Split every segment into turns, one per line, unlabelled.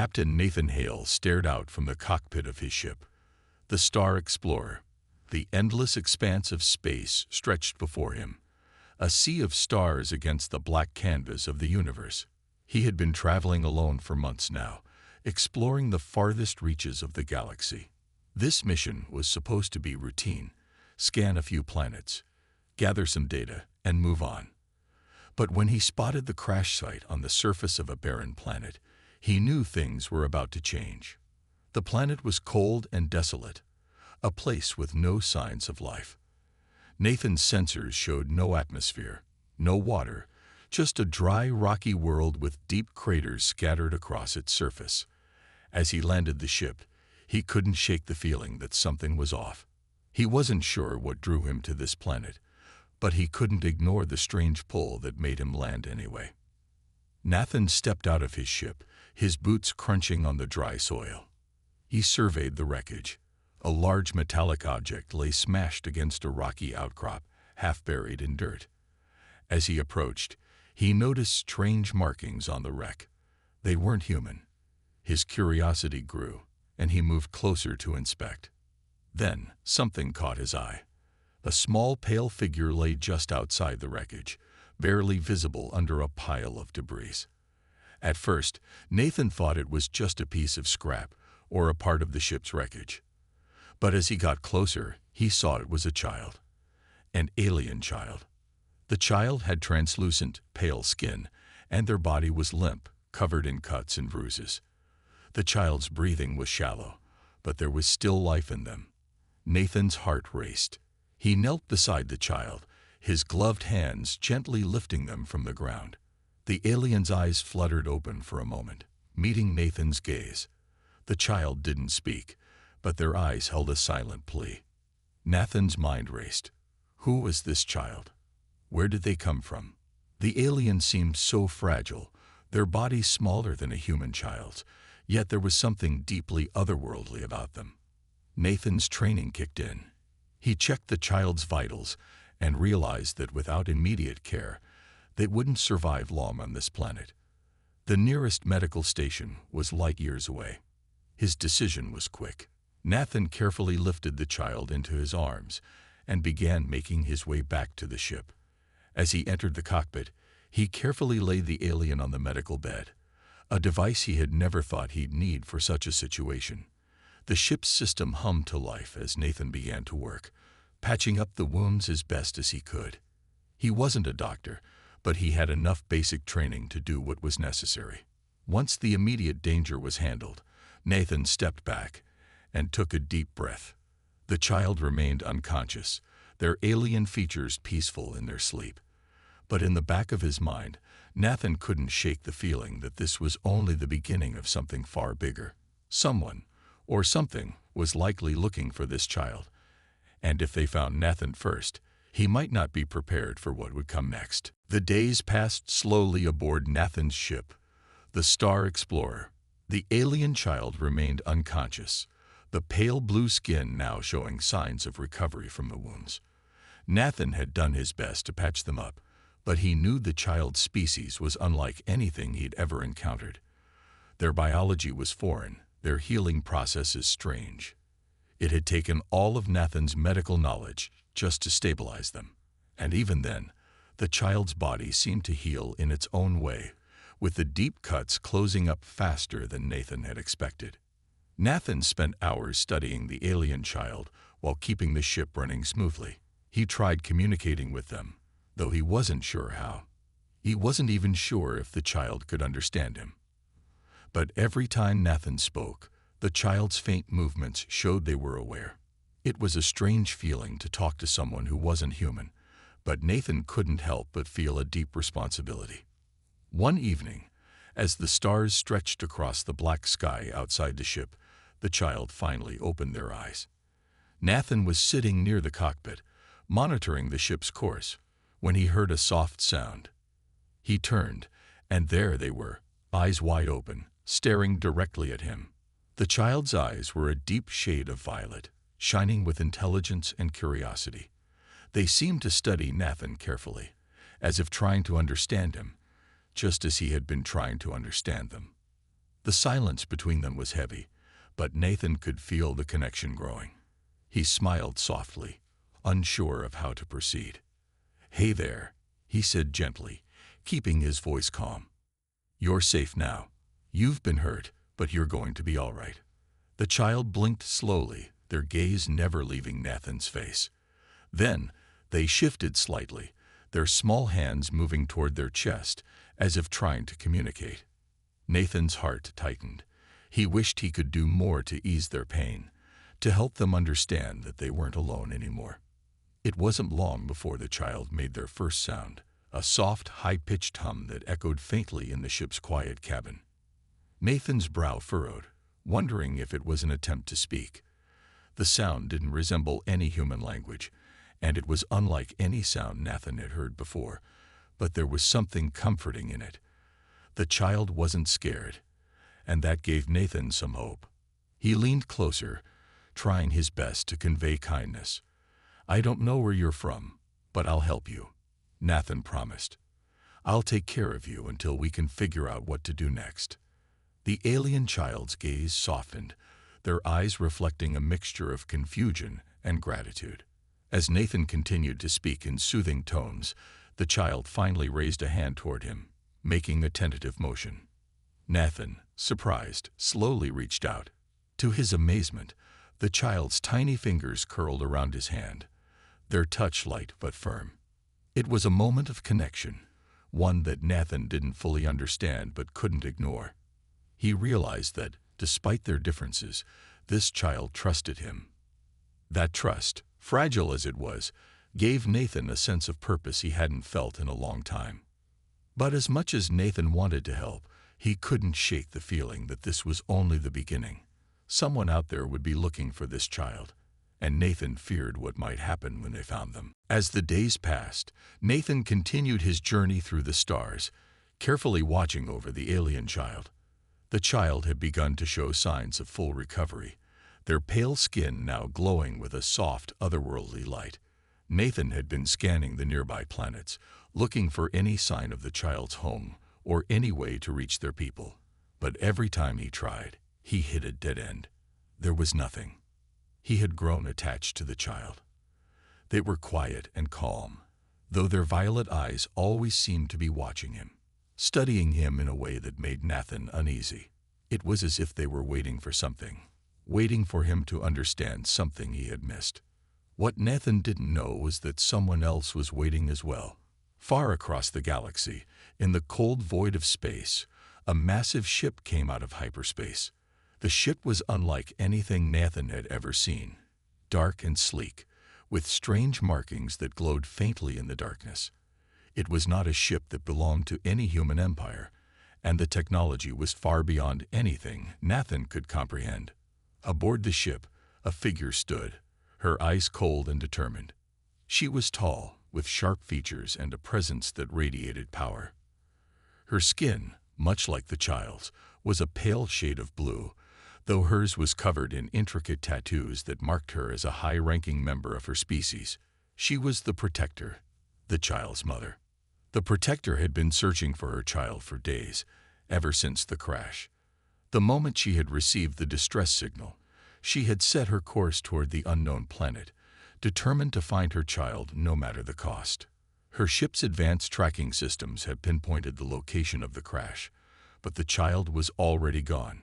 Captain Nathan Hale stared out from the cockpit of his ship. The Star Explorer. The endless expanse of space stretched before him, a sea of stars against the black canvas of the universe. He had been traveling alone for months now, exploring the farthest reaches of the galaxy. This mission was supposed to be routine: scan a few planets, gather some data, and move on. But when he spotted the crash site on the surface of a barren planet, he knew things were about to change. The planet was cold and desolate, a place with no signs of life. Nathan's sensors showed no atmosphere, no water, just a dry, rocky world with deep craters scattered across its surface. As he landed the ship, he couldn't shake the feeling that something was off. He wasn't sure what drew him to this planet, but he couldn't ignore the strange pull that made him land anyway. Nathan stepped out of his ship, his boots crunching on the dry soil. He surveyed the wreckage. A large metallic object lay smashed against a rocky outcrop, half buried in dirt. As he approached, he noticed strange markings on the wreck. They weren't human. His curiosity grew, and he moved closer to inspect. Then something caught his eye. A small, pale figure lay just outside the wreckage, barely visible under a pile of debris. At first, Nathan thought it was just a piece of scrap or a part of the ship's wreckage. But as he got closer, he saw it was a child. An alien child. The child had translucent, pale skin, and their body was limp, covered in cuts and bruises. The child's breathing was shallow, but there was still life in them. Nathan's heart raced. He knelt beside the child, his gloved hands gently lifting them from the ground. The alien's eyes fluttered open for a moment, meeting Nathan's gaze. The child didn't speak, but their eyes held a silent plea. Nathan's mind raced. Who was this child? Where did they come from? The alien seemed so fragile, their bodies smaller than a human child's, yet there was something deeply otherworldly about them. Nathan's training kicked in. He checked the child's vitals and realized that without immediate care, they wouldn't survive long on this planet. The nearest medical station was light years away. His decision was quick. Nathan carefully lifted the child into his arms and began making his way back to the ship. As he entered the cockpit, he carefully laid the alien on the medical bed, a device he had never thought he'd need for such a situation. The ship's system hummed to life as Nathan began to work, patching up the wounds as best as he could. He wasn't a doctor, but he had enough basic training to do what was necessary. Once the immediate danger was handled, Nathan stepped back and took a deep breath. The child remained unconscious, their alien features peaceful in their sleep. But in the back of his mind, Nathan couldn't shake the feeling that this was only the beginning of something far bigger. Someone, or something, was likely looking for this child, and if they found Nathan first, he might not be prepared for what would come next. The days passed slowly aboard Nathan's ship, the Star Explorer. The alien child remained unconscious, the pale blue skin now showing signs of recovery from the wounds. Nathan had done his best to patch them up, but he knew the child's species was unlike anything he'd ever encountered. Their biology was foreign, their healing processes strange. It had taken all of Nathan's medical knowledge just to stabilize them. And even then, the child's body seemed to heal in its own way, with the deep cuts closing up faster than Nathan had expected. Nathan spent hours studying the alien child while keeping the ship running smoothly. He tried communicating with them, though he wasn't sure how. He wasn't even sure if the child could understand him. But every time Nathan spoke, the child's faint movements showed they were aware. It was a strange feeling to talk to someone who wasn't human, but Nathan couldn't help but feel a deep responsibility. One evening, as the stars stretched across the black sky outside the ship, the child finally opened their eyes. Nathan was sitting near the cockpit, monitoring the ship's course, when he heard a soft sound. He turned, and there they were, eyes wide open, staring directly at him. The child's eyes were a deep shade of violet, shining with intelligence and curiosity. They seemed to study Nathan carefully, as if trying to understand him, just as he had been trying to understand them. The silence between them was heavy, but Nathan could feel the connection growing. He smiled softly, unsure of how to proceed. "Hey there," he said gently, keeping his voice calm. "You're safe now. You've been hurt, but you're going to be all right." The child blinked slowly, their gaze never leaving Nathan's face. Then they shifted slightly, their small hands moving toward their chest, as if trying to communicate. Nathan's heart tightened. He wished he could do more to ease their pain, to help them understand that they weren't alone anymore. It wasn't long before the child made their first sound, a soft, high-pitched hum that echoed faintly in the ship's quiet cabin. Nathan's brow furrowed, wondering if it was an attempt to speak. The sound didn't resemble any human language, and it was unlike any sound Nathan had heard before, but there was something comforting in it. The child wasn't scared, and that gave Nathan some hope. He leaned closer, trying his best to convey kindness. "I don't know where you're from, but I'll help you," Nathan promised. "I'll take care of you until we can figure out what to do next." The alien child's gaze softened, their eyes reflecting a mixture of confusion and gratitude. As Nathan continued to speak in soothing tones, the child finally raised a hand toward him, making a tentative motion. Nathan, surprised, slowly reached out. To his amazement, the child's tiny fingers curled around his hand, their touch light but firm. It was a moment of connection, one that Nathan didn't fully understand but couldn't ignore. He realized that, despite their differences, this child trusted him. That trust, fragile as it was, gave Nathan a sense of purpose he hadn't felt in a long time. But as much as Nathan wanted to help, he couldn't shake the feeling that this was only the beginning. Someone out there would be looking for this child, and Nathan feared what might happen when they found them. As the days passed, Nathan continued his journey through the stars, carefully watching over the alien child. The child had begun to show signs of full recovery, their pale skin now glowing with a soft, otherworldly light. Nathan had been scanning the nearby planets, looking for any sign of the child's home or any way to reach their people. But every time he tried, he hit a dead end. There was nothing. He had grown attached to the child. They were quiet and calm, though their violet eyes always seemed to be watching him, studying him in a way that made Nathan uneasy. It was as if they were waiting for something, waiting for him to understand something he had missed. What Nathan didn't know was that someone else was waiting as well. Far across the galaxy, in the cold void of space, a massive ship came out of hyperspace. The ship was unlike anything Nathan had ever seen, dark and sleek, with strange markings that glowed faintly in the darkness. It was not a ship that belonged to any human empire, and the technology was far beyond anything Nathan could comprehend. Aboard the ship, a figure stood, her eyes cold and determined. She was tall, with sharp features and a presence that radiated power. Her skin, much like the child's, was a pale shade of blue, though hers was covered in intricate tattoos that marked her as a high-ranking member of her species. She was the Protector, the child's mother. The Protector had been searching for her child for days, ever since the crash. The moment she had received the distress signal, she had set her course toward the unknown planet, determined to find her child no matter the cost. Her ship's advanced tracking systems had pinpointed the location of the crash, but the child was already gone.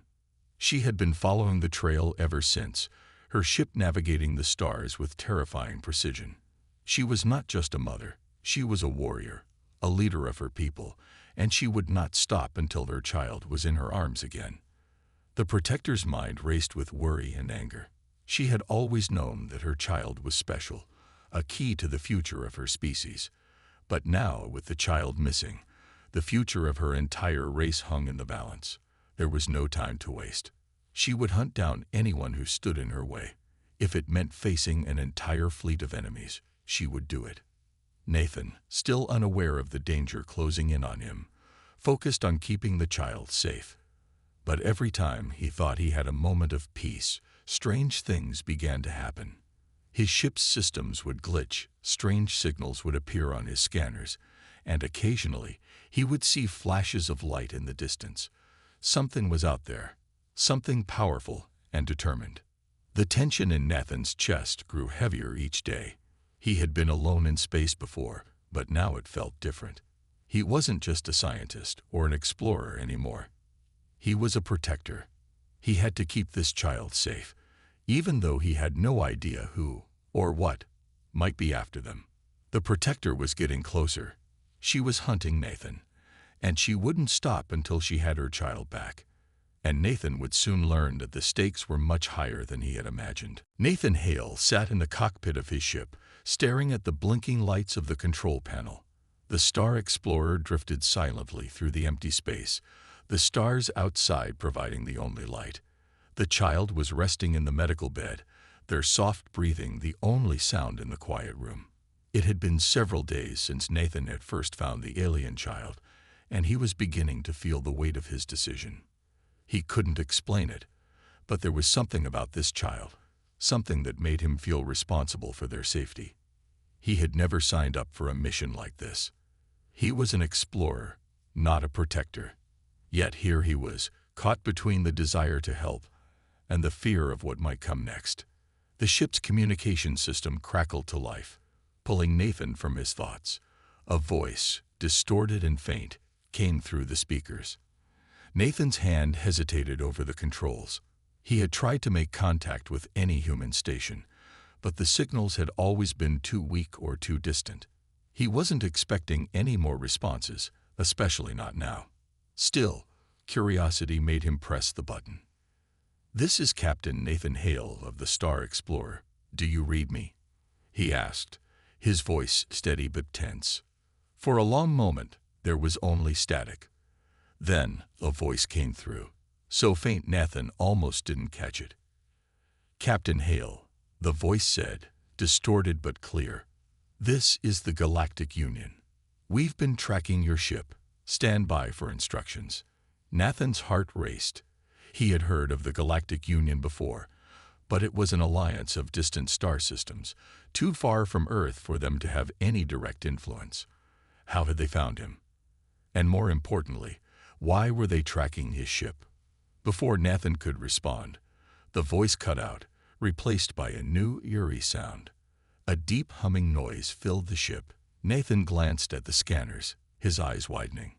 She had been following the trail ever since, her ship navigating the stars with terrifying precision. She was not just a mother, she was a warrior, a leader of her people, and she would not stop until their child was in her arms again. The Protector's mind raced with worry and anger. She had always known that her child was special, a key to the future of her species. But now, with the child missing, the future of her entire race hung in the balance. There was no time to waste. She would hunt down anyone who stood in her way. If it meant facing an entire fleet of enemies, she would do it. Nathan, still unaware of the danger closing in on him, focused on keeping the child safe. But every time he thought he had a moment of peace, strange things began to happen. His ship's systems would glitch, strange signals would appear on his scanners, and occasionally he would see flashes of light in the distance, Something was out there, something powerful and determined. The tension in Nathan's chest grew heavier each day. He had been alone in space before, but now it felt different. He wasn't just a scientist or an explorer anymore. He was a protector. He had to keep this child safe, even though he had no idea who, or what, might be after them. The protector was getting closer. She was hunting Nathan, and she wouldn't stop until she had her child back. And Nathan would soon learn that the stakes were much higher than he had imagined. Nathan Hale sat in the cockpit of his ship, staring at the blinking lights of the control panel. The Star Explorer drifted silently through the empty space, the stars outside providing the only light. The child was resting in the medical bed, their soft breathing the only sound in the quiet room. It had been several days since Nathan had first found the alien child, and he was beginning to feel the weight of his decision. He couldn't explain it, but there was something about this child, something that made him feel responsible for their safety. He had never signed up for a mission like this. He was an explorer, not a protector. Yet here he was, caught between the desire to help and the fear of what might come next. The ship's communication system crackled to life, pulling Nathan from his thoughts. A voice, distorted and faint, came through the speakers. Nathan's hand hesitated over the controls. He had tried to make contact with any human station, but the signals had always been too weak or too distant. He wasn't expecting any more responses, especially not now. Still, curiosity made him press the button. "This is Captain Nathan Hale of the Star Explorer. Do you read me?" he asked, his voice steady but tense. For a long moment, there was only static. Then a voice came through, so faint Nathan almost didn't catch it. "Captain Hale," the voice said, distorted but clear. "This is the Galactic Union. We've been tracking your ship. Stand by for instructions." Nathan's heart raced. He had heard of the Galactic Union before, but it was an alliance of distant star systems, too far from Earth for them to have any direct influence. How had they found him? And more importantly, why were they tracking his ship? Before Nathan could respond, the voice cut out, replaced by a new eerie sound. A deep humming noise filled the ship. Nathan glanced at the scanners, his eyes widening.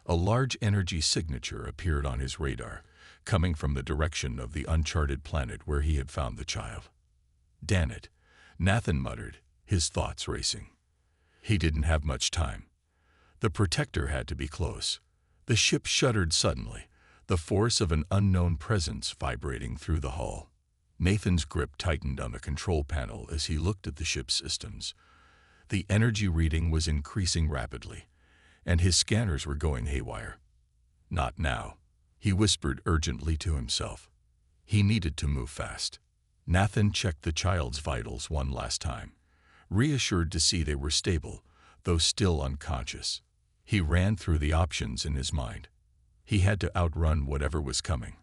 A large energy signature appeared on his radar, coming from the direction of the uncharted planet where he had found the child. "Damn it," Nathan muttered, his thoughts racing. He didn't have much time. The protector had to be close. The ship shuddered suddenly, the force of an unknown presence vibrating through the hull. Nathan's grip tightened on the control panel as he looked at the ship's systems. The energy reading was increasing rapidly, and his scanners were going haywire. "Not now," he whispered urgently to himself. He needed to move fast. Nathan checked the child's vitals one last time, reassured to see they were stable, though still unconscious. He ran through the options in his mind. He had to outrun whatever was coming.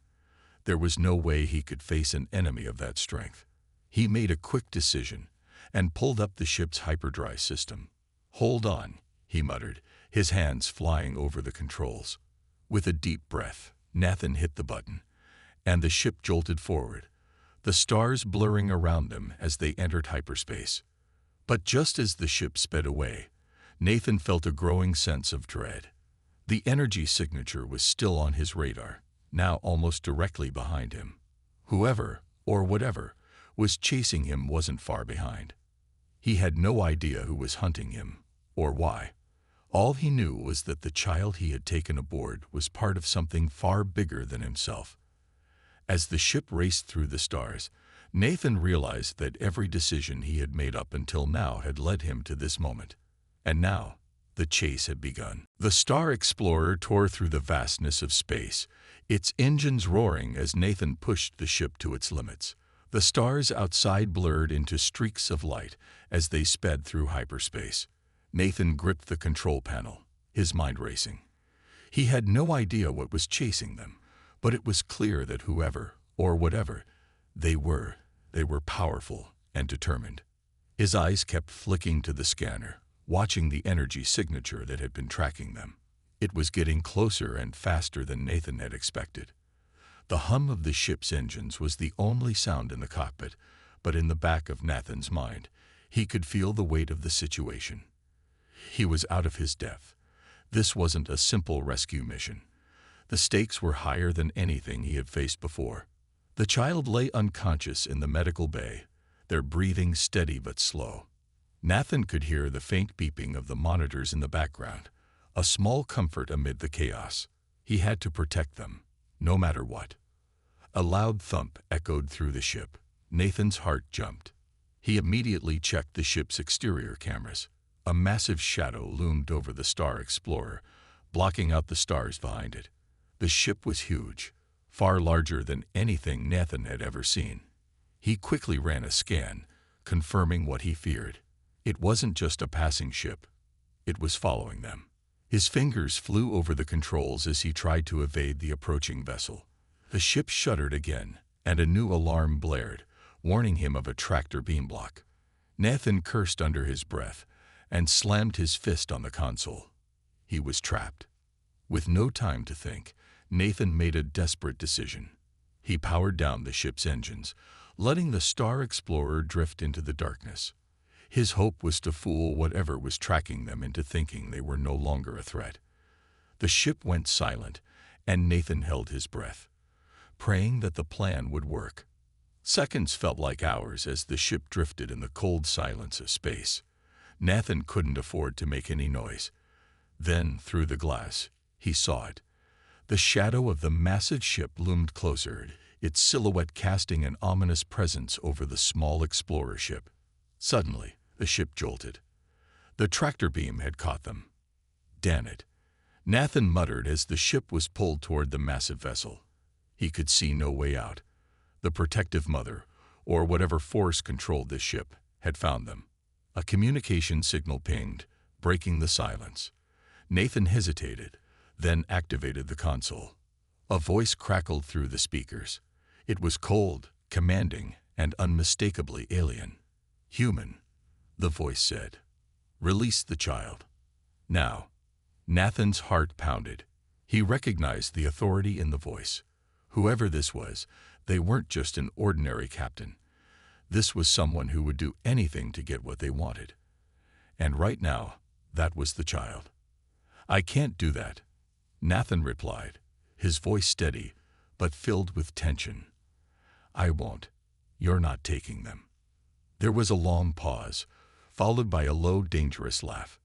There was no way he could face an enemy of that strength. He made a quick decision and pulled up the ship's hyperdrive system. "Hold on," he muttered, his hands flying over the controls. With a deep breath, Nathan hit the button, and the ship jolted forward, the stars blurring around them as they entered hyperspace. But just as the ship sped away, Nathan felt a growing sense of dread. The energy signature was still on his radar, now almost directly behind him. Whoever, or whatever, was chasing him wasn't far behind. He had no idea who was hunting him, or why. All he knew was that the child he had taken aboard was part of something far bigger than himself. As the ship raced through the stars, Nathan realized that every decision he had made up until now had led him to this moment. And now, the chase had begun. The Star Explorer tore through the vastness of space, its engines roaring as Nathan pushed the ship to its limits. The stars outside blurred into streaks of light as they sped through hyperspace. Nathan gripped the control panel, his mind racing. He had no idea what was chasing them, but it was clear that whoever, or whatever, they were powerful and determined. His eyes kept flicking to the scanner, watching the energy signature that had been tracking them. It was getting closer and faster than Nathan had expected. The hum of the ship's engines was the only sound in the cockpit, but in the back of Nathan's mind, he could feel the weight of the situation. He was out of his depth. This wasn't a simple rescue mission. The stakes were higher than anything he had faced before. The child lay unconscious in the medical bay, their breathing steady but slow. Nathan could hear the faint beeping of the monitors in the background, a small comfort amid the chaos. He had to protect them, no matter what. A loud thump echoed through the ship. Nathan's heart jumped. He immediately checked the ship's exterior cameras. A massive shadow loomed over the Star Explorer, blocking out the stars behind it. The ship was huge, far larger than anything Nathan had ever seen. He quickly ran a scan, confirming what he feared. It wasn't just a passing ship. It was following them. His fingers flew over the controls as he tried to evade the approaching vessel. The ship shuddered again, and a new alarm blared, warning him of a tractor beam block. Nathan cursed under his breath and slammed his fist on the console. He was trapped. With no time to think, Nathan made a desperate decision. He powered down the ship's engines, letting the Star Explorer drift into the darkness. His hope was to fool whatever was tracking them into thinking they were no longer a threat. The ship went silent, and Nathan held his breath, praying that the plan would work. Seconds felt like hours as the ship drifted in the cold silence of space. Nathan couldn't afford to make any noise. Then, through the glass, he saw it. The shadow of the massive ship loomed closer, its silhouette casting an ominous presence over the small explorer ship. Suddenly, the ship jolted. The tractor beam had caught them. Damn it, Nathan muttered as the ship was pulled toward the massive vessel. He could see no way out. The protective mother, or whatever force controlled this ship, had found them. A communication signal pinged, breaking the silence. Nathan hesitated, then activated the console. A voice crackled through the speakers. It was cold, commanding, and unmistakably alien. "Human," the voice said. "Release the child. Now." Nathan's heart pounded. He recognized the authority in the voice. Whoever this was, they weren't just an ordinary captain. This was someone who would do anything to get what they wanted. And right now, that was the child. "I can't do that," Nathan replied, his voice steady, but filled with tension. "I won't. You're not taking them." There was a long pause, followed by a low, dangerous laugh.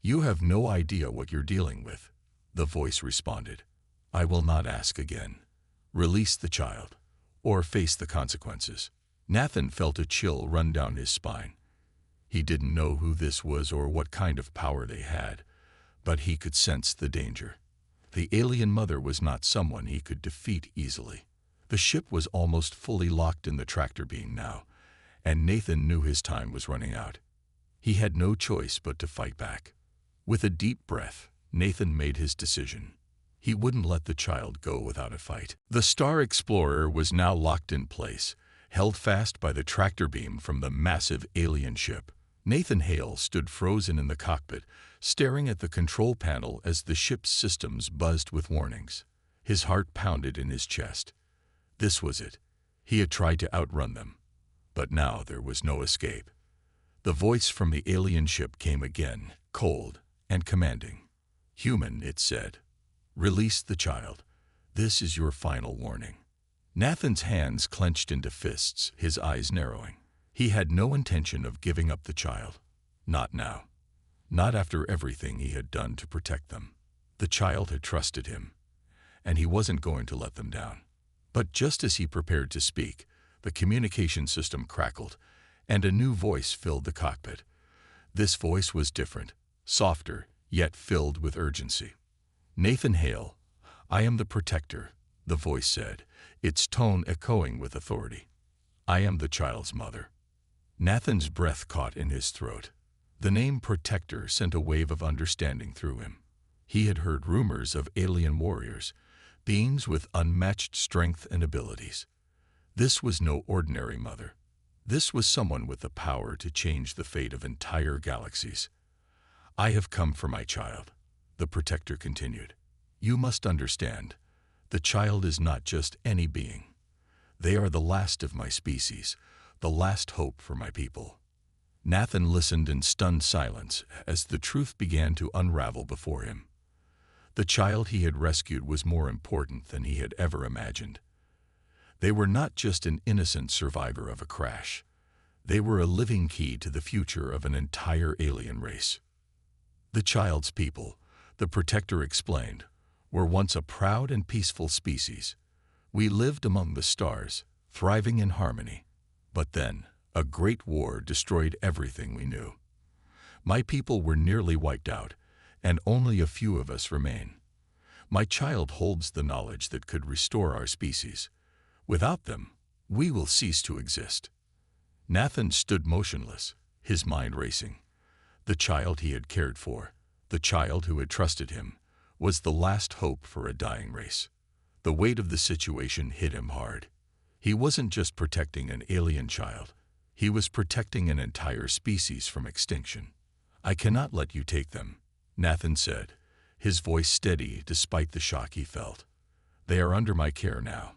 "You have no idea what you're dealing with," the voice responded. "I will not ask again. Release the child, or face the consequences." Nathan felt a chill run down his spine. He didn't know who this was or what kind of power they had, but he could sense the danger. The alien mother was not someone he could defeat easily. The ship was almost fully locked in the tractor beam now, and Nathan knew his time was running out. He had no choice but to fight back. With a deep breath, Nathan made his decision. He wouldn't let the child go without a fight. The Star Explorer was now locked in place, held fast by the tractor beam from the massive alien ship. Nathan Hale stood frozen in the cockpit, staring at the control panel as the ship's systems buzzed with warnings. His heart pounded in his chest. This was it. He had tried to outrun them, but now there was no escape. The voice from the alien ship came again, cold and commanding. "Human," it said. "Release the child. This is your final warning." Nathan's hands clenched into fists, his eyes narrowing. He had no intention of giving up the child. Not now. Not after everything he had done to protect them. The child had trusted him, and he wasn't going to let them down. But just as he prepared to speak, the communication system crackled, and a new voice filled the cockpit. This voice was different, softer, yet filled with urgency. "Nathan Hale, I am the protector," the voice said, its tone echoing with authority. "I am the child's mother." Nathan's breath caught in his throat. The name Protector sent a wave of understanding through him. He had heard rumors of alien warriors, beings with unmatched strength and abilities. This was no ordinary mother. This was someone with the power to change the fate of entire galaxies. "I have come for my child." the protector continued. You must understand, the child is not just any being. They are the last of my species, the last hope for my people. Nathan listened in stunned silence as the truth began to unravel before him. The child he had rescued was more important than he had ever imagined. They were not just an innocent survivor of a crash. They were a living key to the future of an entire alien race. The child's people, the protector explained, were once a proud and peaceful species. We lived among the stars, thriving in harmony. But then, a great war destroyed everything we knew. My people were nearly wiped out, and only a few of us remain. My child holds the knowledge that could restore our species. Without them, we will cease to exist. Nathan stood motionless, his mind racing. The child he had cared for, the child who had trusted him, was the last hope for a dying race. The weight of the situation hit him hard. He wasn't just protecting an alien child. He was protecting an entire species from extinction. I cannot let you take them, Nathan said, his voice steady despite the shock he felt. They are under my care now.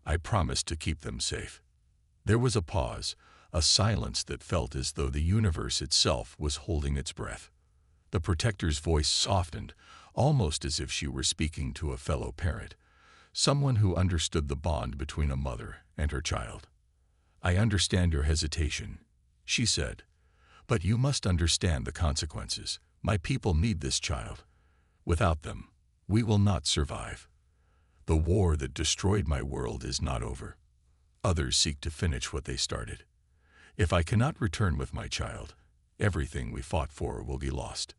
I promise to keep them safe. There was a pause, a silence that felt as though the universe itself was holding its breath. The protector's voice softened, almost as if she were speaking to a fellow parent, someone who understood the bond between a mother and her child. I understand your hesitation, she said, but you must understand the consequences. My people need this child. Without them, we will not survive. The war that destroyed my world is not over. Others seek to finish what they started. If I cannot return with my child, everything we fought for will be lost.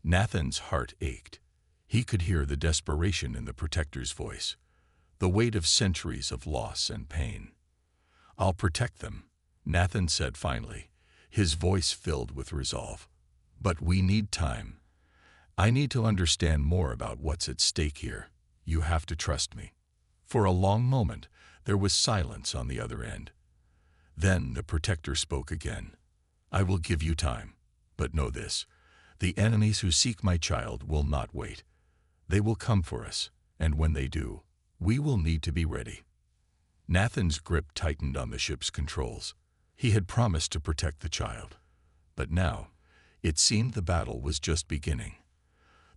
Nathan's heart ached. He could hear the desperation in the protector's voice, the weight of centuries of loss and pain. I'll protect them, Nathan said finally, his voice filled with resolve. But we need time. I need to understand more about what's at stake here. You have to trust me. For a long moment, there was silence on the other end. Then the protector spoke again. I will give you time, but know this. The enemies who seek my child will not wait. They will come for us, and when they do, we will need to be ready. Nathan's grip tightened on the ship's controls. He had promised to protect the child. But now, it seemed the battle was just beginning.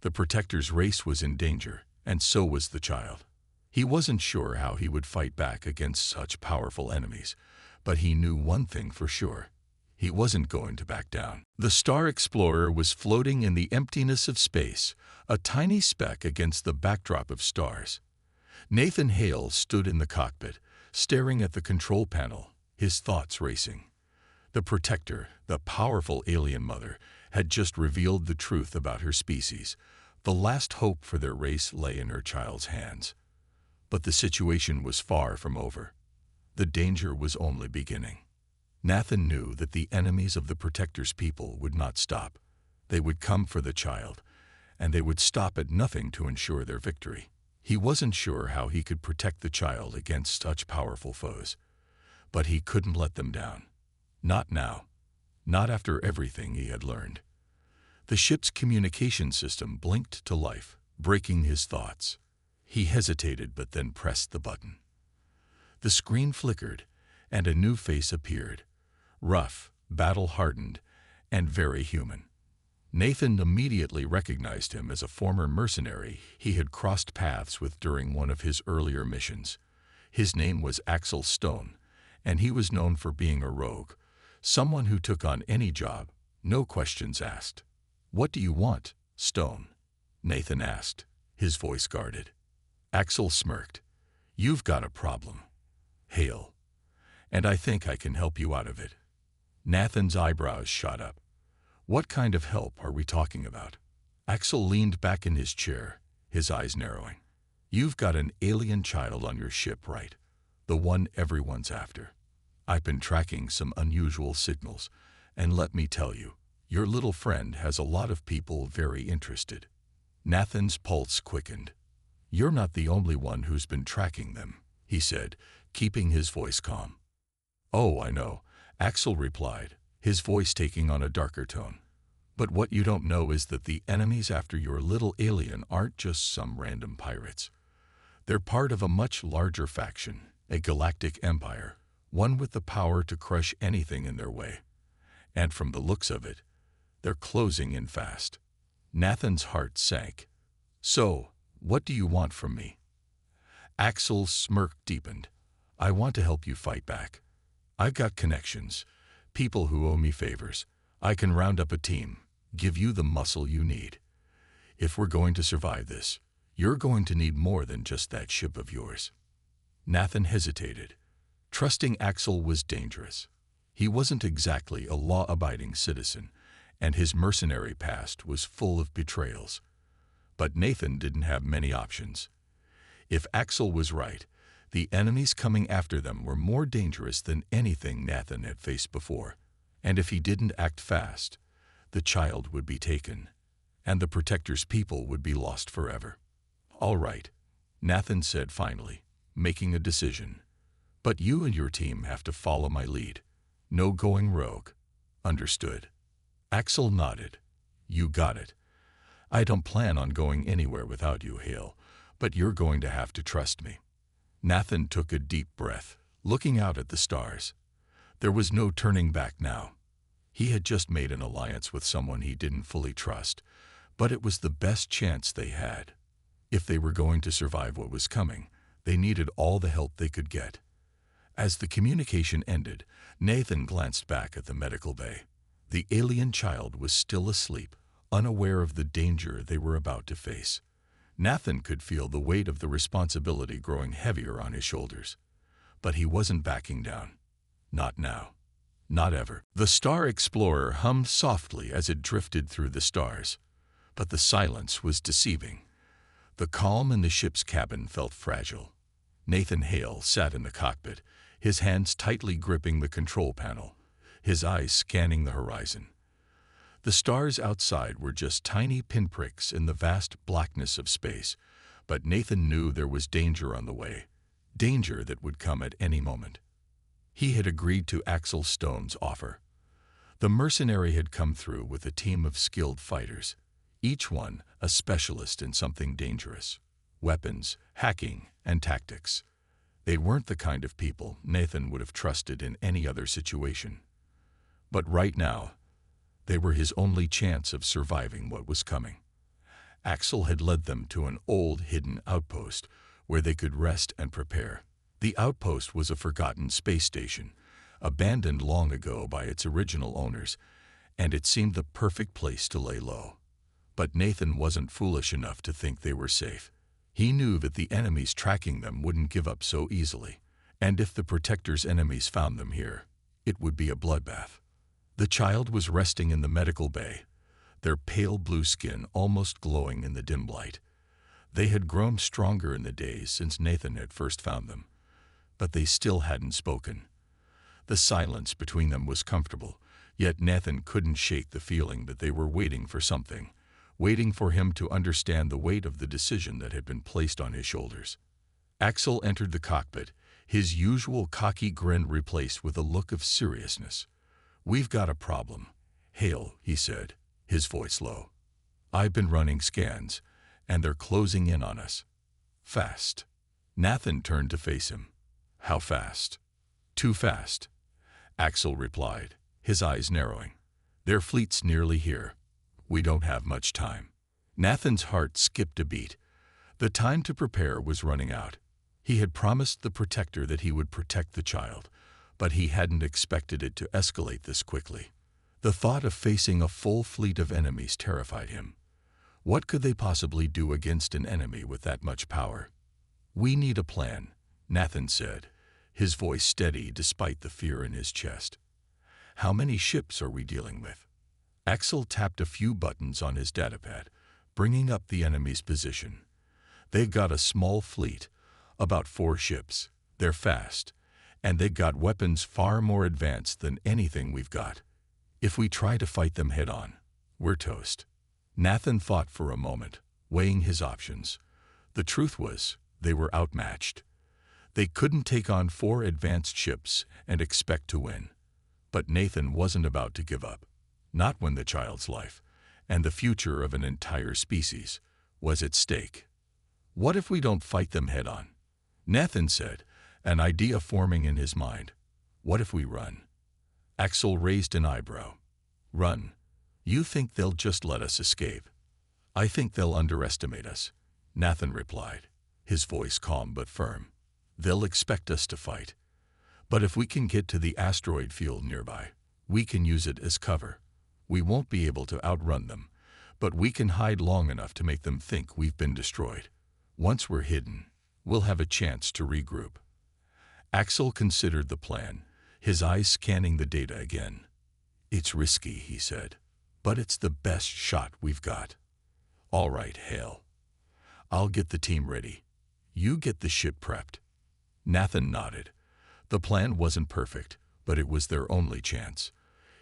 The protector's race was in danger, and so was the child. He wasn't sure how he would fight back against such powerful enemies, but he knew one thing for sure. He wasn't going to back down. The Star Explorer was floating in the emptiness of space, a tiny speck against the backdrop of stars. Nathan Hale stood in the cockpit, staring at the control panel, his thoughts racing. The protector, the powerful alien mother, had just revealed the truth about her species. The last hope for their race lay in her child's hands. But the situation was far from over. The danger was only beginning. Nathan knew that the enemies of the protector's people would not stop. They would come for the child, and they would stop at nothing to ensure their victory. He wasn't sure how he could protect the child against such powerful foes, but he couldn't let them down. Not now. Not after everything he had learned. The ship's communication system blinked to life, breaking his thoughts. He hesitated but then pressed the button. The screen flickered, and a new face appeared. Rough, battle-hardened, and very human. Nathan immediately recognized him as a former mercenary he had crossed paths with during one of his earlier missions. His name was Axel Stone, and he was known for being a rogue, someone who took on any job, no questions asked. What do you want, Stone? Nathan asked, his voice guarded. Axel smirked. You've got a problem, Hale, and I think I can help you out of it. Nathan's eyebrows shot up. What kind of help are we talking about? Axel leaned back in his chair, his eyes narrowing. You've got an alien child on your ship, right? The one everyone's after. I've been tracking some unusual signals, and let me tell you, your little friend has a lot of people very interested. Nathan's pulse quickened. You're not the only one who's been tracking them, he said, keeping his voice calm. Oh, I know, Axel replied, his voice taking on a darker tone. But what you don't know is that the enemies after your little alien aren't just some random pirates. They're part of a much larger faction, a galactic empire, one with the power to crush anything in their way. And from the looks of it, they're closing in fast. Nathan's heart sank. So, what do you want from me? Axel's smirk deepened. I want to help you fight back. I've got connections, people who owe me favors. I can round up a team, give you the muscle you need. If we're going to survive this, you're going to need more than just that ship of yours. Nathan hesitated. Trusting Axel was dangerous. He wasn't exactly a law-abiding citizen, and his mercenary past was full of betrayals. But Nathan didn't have many options. If Axel was right, the enemies coming after them were more dangerous than anything Nathan had faced before. And if he didn't act fast, the child would be taken, and the Protector's people would be lost forever. All right, Nathan said finally, making a decision. But you and your team have to follow my lead. No going rogue. Understood? Axel nodded. You got it. I don't plan on going anywhere without you, Hale, but you're going to have to trust me. Nathan took a deep breath, looking out at the stars. There was no turning back now. He had just made an alliance with someone he didn't fully trust, but it was the best chance they had. If they were going to survive what was coming, they needed all the help they could get. As the communication ended, Nathan glanced back at the medical bay. The alien child was still asleep, unaware of the danger they were about to face. Nathan could feel the weight of the responsibility growing heavier on his shoulders. But he wasn't backing down. Not now. Not ever. The Star Explorer hummed softly as it drifted through the stars. But the silence was deceiving. The calm in the ship's cabin felt fragile. Nathan Hale sat in the cockpit, his hands tightly gripping the control panel, his eyes scanning the horizon. The stars outside were just tiny pinpricks in the vast blackness of space, but Nathan knew there was danger on the way, danger that would come at any moment. He had agreed to Axel Stone's offer. The mercenary had come through with a team of skilled fighters, each one a specialist in something dangerous: weapons, hacking, and tactics. They weren't the kind of people Nathan would have trusted in any other situation. But right now, they were his only chance of surviving what was coming. Axel had led them to an old hidden outpost where they could rest and prepare. The outpost was a forgotten space station, abandoned long ago by its original owners, and it seemed the perfect place to lay low. But Nathan wasn't foolish enough to think they were safe. He knew that the enemies tracking them wouldn't give up so easily, and if the Protector's enemies found them here, it would be a bloodbath. The child was resting in the medical bay, their pale blue skin almost glowing in the dim light. They had grown stronger in the days since Nathan had first found them, but they still hadn't spoken. The silence between them was comfortable, yet Nathan couldn't shake the feeling that they were waiting for something, waiting for him to understand the weight of the decision that had been placed on his shoulders. Axel entered the cockpit, his usual cocky grin replaced with a look of seriousness. "We've got a problem, Hale," he said, his voice low. "I've been running scans, and they're closing in on us. Fast." Nathan turned to face him. "How fast?" "Too fast," Axel replied, his eyes narrowing. "Their fleet's nearly here. We don't have much time." Nathan's heart skipped a beat. The time to prepare was running out. He had promised the Protector that he would protect the child, but he hadn't expected it to escalate this quickly. The thought of facing a full fleet of enemies terrified him. What could they possibly do against an enemy with that much power? "We need a plan," Nathan said, his voice steady despite the fear in his chest. "How many ships are we dealing with?" Axel tapped a few buttons on his datapad, bringing up the enemy's position. "They've got a small fleet, about 4 ships. They're fast, and they've got weapons far more advanced than anything we've got. If we try to fight them head-on, we're toast." Nathan thought for a moment, weighing his options. The truth was, they were outmatched. They couldn't take on 4 advanced ships and expect to win. But Nathan wasn't about to give up. Not when the child's life, and the future of an entire species was at stake. "What if we don't fight them head-on?" Nathan said, an idea forming in his mind. "What if we run?" Axel raised an eyebrow. "Run? You think they'll just let us escape?" "I think they'll underestimate us," Nathan replied, his voice calm but firm. "They'll expect us to fight. But if we can get to the asteroid field nearby, we can use it as cover. We won't be able to outrun them, but we can hide long enough to make them think we've been destroyed. Once we're hidden, we'll have a chance to regroup." Axel considered the plan, his eyes scanning the data again. "It's risky," he said, "but it's the best shot we've got." "All right, Hale. I'll get the team ready. You get the ship prepped." Nathan nodded. The plan wasn't perfect, but it was their only chance.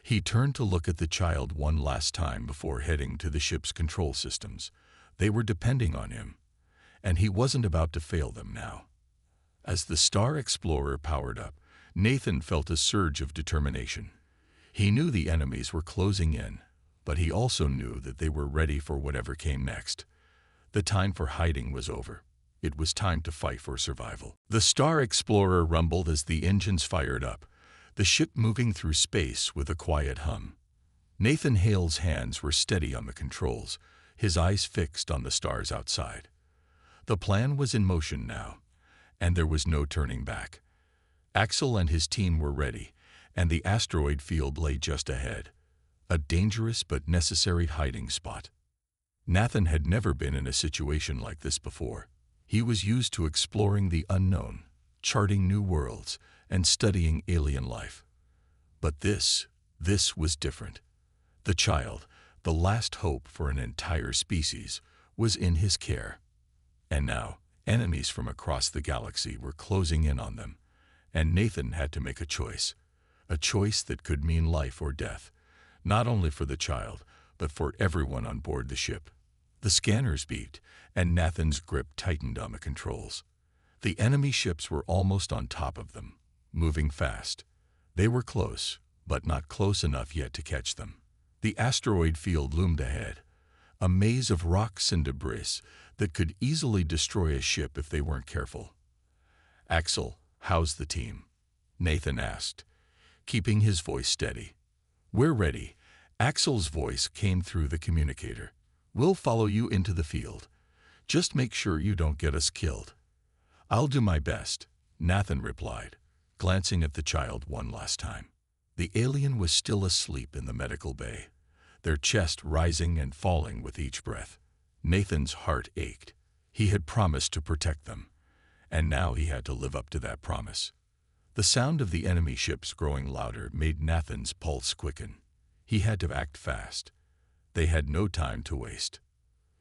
He turned to look at the child one last time before heading to the ship's control systems. They were depending on him, and he wasn't about to fail them now. As the Star Explorer powered up, Nathan felt a surge of determination. He knew the enemies were closing in, but he also knew that they were ready for whatever came next. The time for hiding was over. It was time to fight for survival. The Star Explorer rumbled as the engines fired up, the ship moving through space with a quiet hum. Nathan Hale's hands were steady on the controls, his eyes fixed on the stars outside. The plan was in motion now, and there was no turning back. Axel and his team were ready, and the asteroid field lay just ahead, a dangerous but necessary hiding spot. Nathan had never been in a situation like this before. He was used to exploring the unknown, charting new worlds, and studying alien life. But this was different. The child, the last hope for an entire species, was in his care. And now, enemies from across the galaxy were closing in on them, and Nathan had to make a choice that could mean life or death, not only for the child, but for everyone on board the ship. The scanners beeped, and Nathan's grip tightened on the controls. The enemy ships were almost on top of them, moving fast. They were close, but not close enough yet to catch them. The asteroid field loomed ahead, a maze of rocks and debris that could easily destroy a ship if they weren't careful. "Axel, how's the team?" Nathan asked, keeping his voice steady. "We're ready." Axel's voice came through the communicator. "We'll follow you into the field. Just make sure you don't get us killed." "I'll do my best," Nathan replied, glancing at the child one last time. The alien was still asleep in the medical bay, their chest rising and falling with each breath. Nathan's heart ached. He had promised to protect them, and now he had to live up to that promise. The sound of the enemy ships growing louder made Nathan's pulse quicken. He had to act fast. They had no time to waste.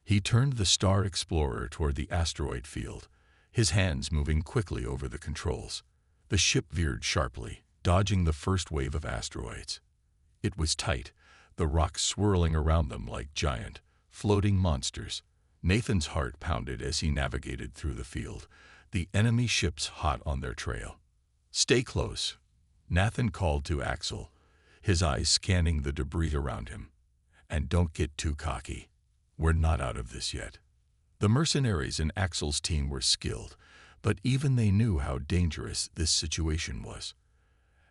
He turned the Star Explorer toward the asteroid field, his hands moving quickly over the controls. The ship veered sharply, dodging the first wave of asteroids. It was tight, the rocks swirling around them like giant, floating monsters. Nathan's heart pounded as he navigated through the field, the enemy ships hot on their trail. "Stay close," Nathan called to Axel, his eyes scanning the debris around him. "And don't get too cocky. We're not out of this yet." The mercenaries in Axel's team were skilled, but even they knew how dangerous this situation was.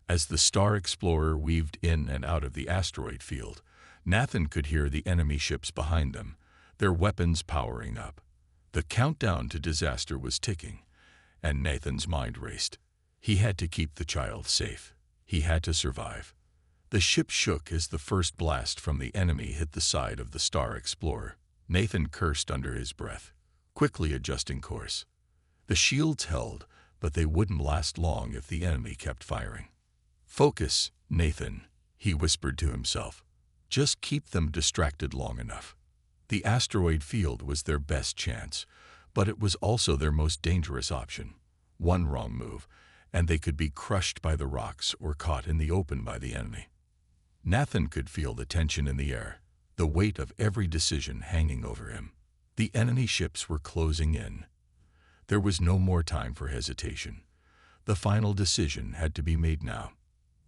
As the Star Explorer weaved in and out of the asteroid field, Nathan could hear the enemy ships behind them, their weapons powering up. The countdown to disaster was ticking, and Nathan's mind raced. He had to keep the child safe. He had to survive. The ship shook as the first blast from the enemy hit the side of the Star Explorer. Nathan cursed under his breath, quickly adjusting course. The shields held, but they wouldn't last long if the enemy kept firing. "Focus, Nathan," he whispered to himself. "Just keep them distracted long enough." The asteroid field was their best chance, but it was also their most dangerous option. One wrong move, and they could be crushed by the rocks or caught in the open by the enemy. Nathan could feel the tension in the air, the weight of every decision hanging over him. The enemy ships were closing in. There was no more time for hesitation. The final decision had to be made now.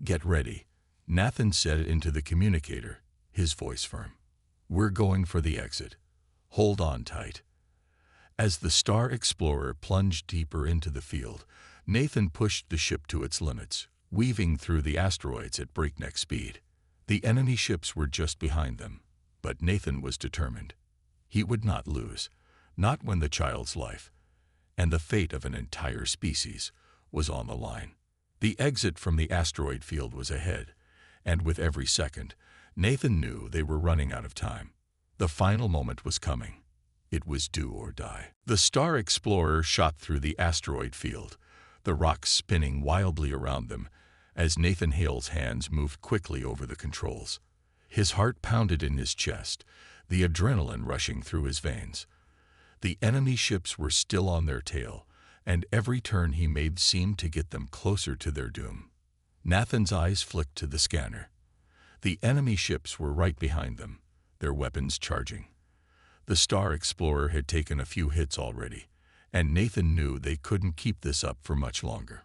"Get ready," Nathan said into the communicator, his voice firm. We're going for the exit. Hold on tight." As the Star Explorer plunged deeper into the field, Nathan pushed the ship to its limits, weaving through the asteroids at breakneck speed. The enemy ships were just behind them, but Nathan was determined. He would not lose, not when the child's life, and the fate of an entire species, was on the line. The exit from the asteroid field was ahead, and with every second, Nathan knew they were running out of time. The final moment was coming. It was do or die. The Star Explorer shot through the asteroid field, the rocks spinning wildly around them as Nathan Hale's hands moved quickly over the controls. His heart pounded in his chest, the adrenaline rushing through his veins. The enemy ships were still on their tail, and every turn he made seemed to get them closer to their doom. Nathan's eyes flicked to the scanner. The enemy ships were right behind them, their weapons charging. The Star Explorer had taken a few hits already, and Nathan knew they couldn't keep this up for much longer.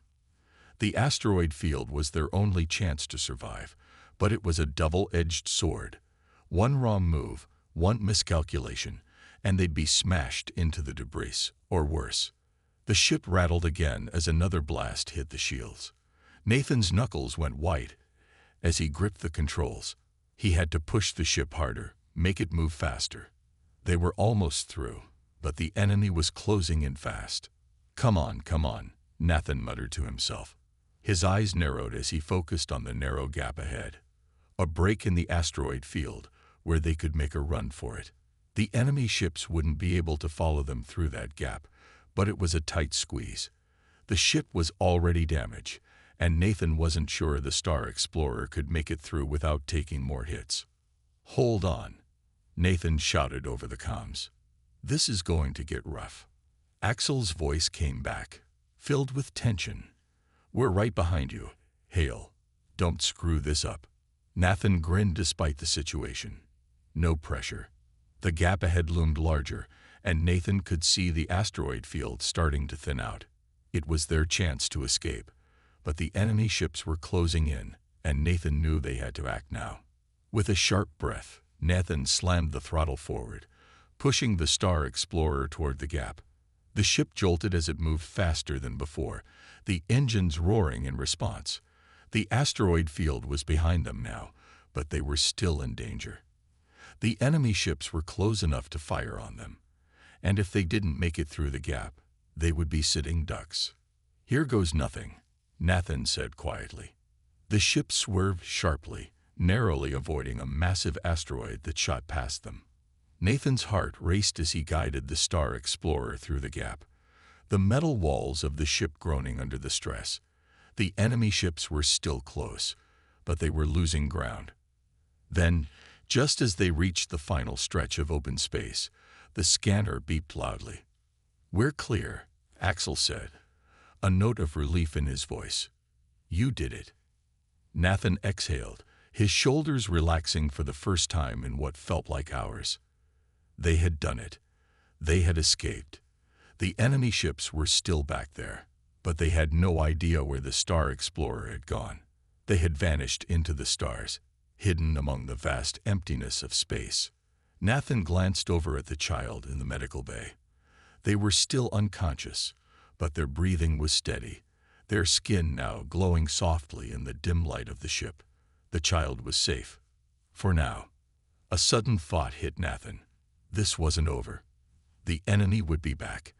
The asteroid field was their only chance to survive, but it was a double-edged sword. One wrong move, one miscalculation, and they'd be smashed into the debris, or worse. The ship rattled again as another blast hit the shields. Nathan's knuckles went white as he gripped the controls. He had to push the ship harder, make it move faster. They were almost through, but the enemy was closing in fast. Come on," Nathan muttered to himself. His eyes narrowed as he focused on the narrow gap ahead. A break in the asteroid field where they could make a run for it. The enemy ships wouldn't be able to follow them through that gap, but it was a tight squeeze. The ship was already damaged, and Nathan wasn't sure the Star Explorer could make it through without taking more hits. "Hold on," Nathan shouted over the comms. "This is going to get rough." Axel's voice came back, filled with tension. "We're right behind you, Hale. Don't screw this up." Nathan grinned despite the situation. No pressure. The gap ahead loomed larger, and Nathan could see the asteroid field starting to thin out. It was their chance to escape, but the enemy ships were closing in, and Nathan knew they had to act now. With a sharp breath, Nathan slammed the throttle forward, pushing the Star Explorer toward the gap. The ship jolted as it moved faster than before, the engines roaring in response. The asteroid field was behind them now, but they were still in danger. The enemy ships were close enough to fire on them, and if they didn't make it through the gap, they would be sitting ducks. "Here goes nothing," Nathan said quietly. The ship swerved sharply, narrowly avoiding a massive asteroid that shot past them. Nathan's heart raced as he guided the Star Explorer through the gap, the metal walls of the ship groaning under the stress. The enemy ships were still close, but they were losing ground. Then, just as they reached the final stretch of open space, the scanner beeped loudly. "We're clear," Axel said, a note of relief in his voice. "You did it." Nathan exhaled, his shoulders relaxing for the first time in what felt like hours. They had done it. They had escaped. The enemy ships were still back there, but they had no idea where the Star Explorer had gone. They had vanished into the stars, hidden among the vast emptiness of space. Nathan glanced over at the child in the medical bay. They were still unconscious, but their breathing was steady, their skin now glowing softly in the dim light of the ship. The child was safe. For now. A sudden thought hit Nathan. This wasn't over. The enemy would be back.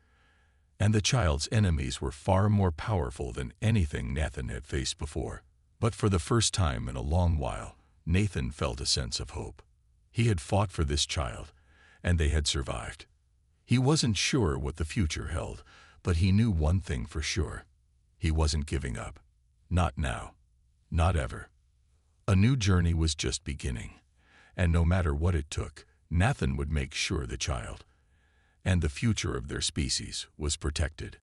And the child's enemies were far more powerful than anything Nathan had faced before. But for the first time in a long while, Nathan felt a sense of hope. He had fought for this child, and they had survived. He wasn't sure what the future held, but he knew one thing for sure. He wasn't giving up. Not now. Not ever. A new journey was just beginning, and no matter what it took, Nathan would make sure the child and the future of their species was protected.